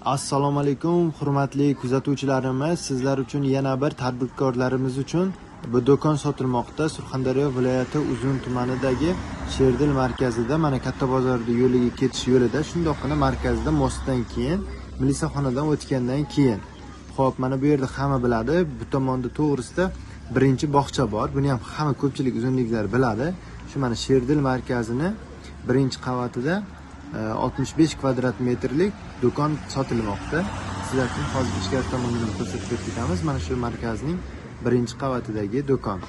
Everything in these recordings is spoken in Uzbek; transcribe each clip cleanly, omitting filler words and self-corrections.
Assalomu alaykum, hurmatli kuzatuvchilarimiz. Sizlar uchun yana bir tadbirkorlarimiz uchun bu do'kon sotilmoqda. Surxondaryo viloyati Uzun tumanidagi Sherdil markazida, mana Katta bozorda yo'liga ketish yo'lida, shundoqqina markazda mostdan keyin, milisaxonadan o'tgandan keyin. Xo'p, mana bu yerda hamma biladi, bu tomonda to'g'risida birinchi bog'cha bor. Buni ham hamma ko'pchilik uzunliklar biladi. Shu mana Sherdil markazini birinchi qavatida 65 kvadrat metrlik do'kon sotilmoqda. Sizlar uchun hozir ichkari tomondan ko'rsatib ketamiz. Mana shu markazning birinchi qavatidagi do'kon.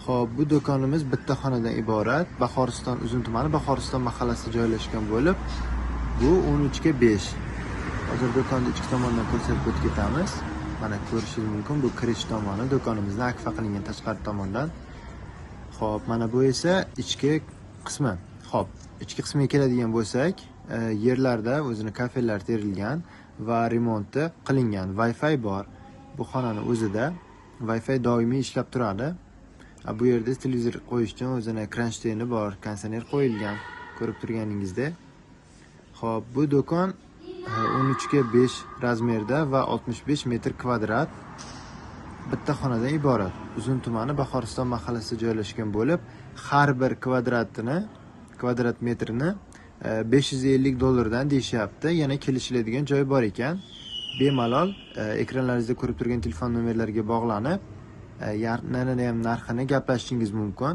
Xo'p, bu do'konimiz bitta xonadan iborat. Bahoriston Uzun tumani, Bahoriston mahallasida joylashgan bo'lib, bu 13 ga 5. Hozir do'konni ichki tomondan ko'rsatib o'tib ketamiz. Mana ko'rishingiz mumkin, bu kirish tomoni do'konimizning akfa qilingan tashqari tomondan. Xo'p, mana bu esa ichki qismi. Xo'p, ichki qismiga keladigan bo'lsak, yerlarda o'zini kafelar terilgan va remonti qilingan. Wi-Fi bor. Bu xonani o'zida Wi-Fi doimiy ishlab turadi. Bu yerda televizor qo'yish uchun o'zini kransheyni bor, konditsioner qo'yilgan, ko'rib turganingizdek. Xo'p, bu do'kon 13 ga 5 razmerda va 65 metr kvadrat bitta xonadan iborat. Uzun tumani, Bahoriston mahallasida joylashgan bo'lib, har bir kvadrat metrini $550 deyishyapti. Yana kelishiladigan joy bor ekan. Bemalol ekranlaringizda ko'rib turgan telefon nomerlariga bog'lanib, yana ham narxini gaplashishingiz mumkin.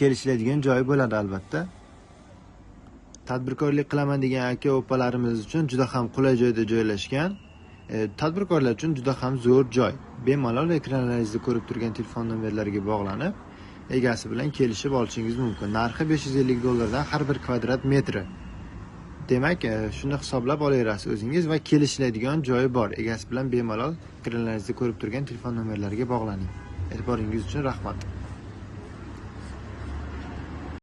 Kelishiladigan joy bo'ladi albatta. Tadbirkorlik qilaman degan aka-opalarimiz uchun juda ham qulay joyda joylashgan. Tadbirkorlar uchun juda ham zo'r joy. Bemalol ekranlaringizda ko'rib turgan telefon nomerlariga bog'lanib, egasi bilan kelishib olishingiz mumkin. Narxi $550 dan har bir kvadrat metri. Demak, shuni hisoblab olaverasiz o'zingiz va kelishiladigan joyi bor. Egasi bilan bemalol ekranlaringizda ko'rib turgan telefon nomerlariga bog'laning. E'tiboringiz uchun rahmat.